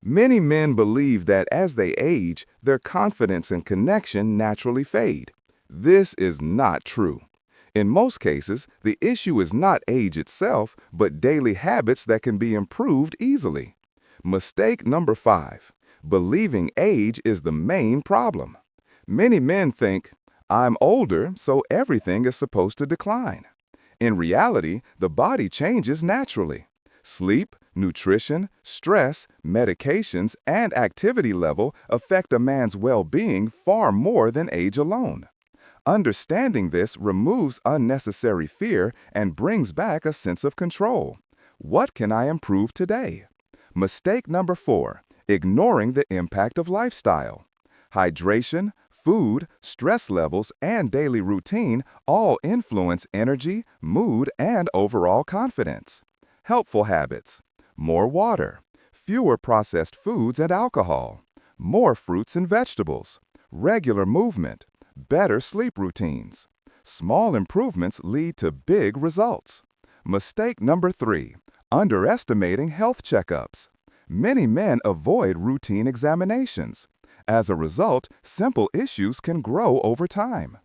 Many men believe that as they age, their confidence and connection naturally fade. This is not true. In most cases, the issue is not age itself, but daily habits that can be improved easily. Mistake number 5. Believing age is the main problem. Many men think, I'm older, so everything is supposed to decline. In reality, the body changes naturally. Sleep, nutrition, stress, medications, and activity level affect a man's well-being far more than age alone. Understanding this removes unnecessary fear and brings back a sense of control. What can I improve today? Mistake number 4, ignoring the impact of lifestyle. Hydration, food, stress levels, and daily routine all influence energy, mood, and overall confidence. Helpful habits: more water, fewer processed foods and alcohol, more fruits and vegetables, regular movement, better sleep routines. Small improvements lead to big results. Mistake number 3, underestimating health checkups. Many men avoid routine examinations. As a result, simple issues can grow over time.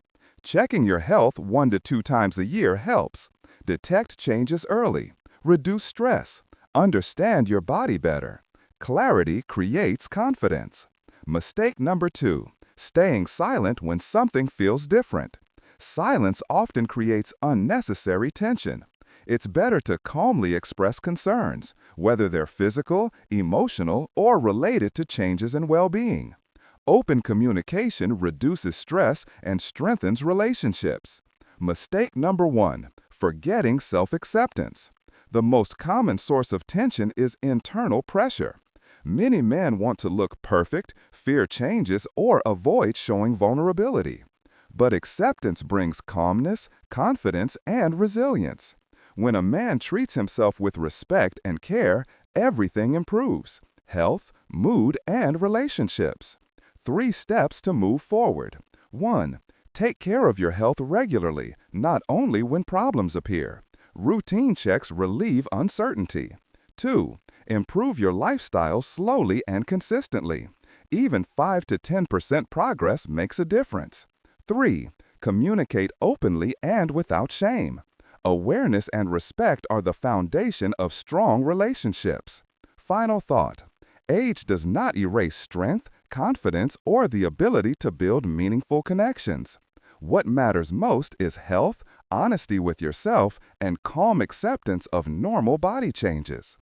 Checking your health 1 to 2 times a year helps. Detect changes early. Reduce stress. Understand your body better. Clarity creates confidence. Mistake number 2, staying silent when something feels different. Silence often creates unnecessary tension. It's better to calmly express concerns, whether they're physical, emotional, or related to changes in well-being. Open communication reduces stress and strengthens relationships. Mistake number 1, forgetting self-acceptance. The most common source of tension is internal pressure. Many men want to look perfect, fear changes, or avoid showing vulnerability. But acceptance brings calmness, confidence, and resilience. When a man treats himself with respect and care, everything improves: health, mood, and relationships. 3 steps to move forward. 1. Take care of your health regularly, not only when problems appear. Routine checks relieve uncertainty. 2. Improve your lifestyle slowly and consistently. Even 5 to 10% progress makes a difference. 3. Communicate openly and without shame. Awareness and respect are the foundation of strong relationships. Final thought: age does not erase strength, confidence, or the ability to build meaningful connections. What matters most is health, honesty with yourself, and calm acceptance of normal body changes.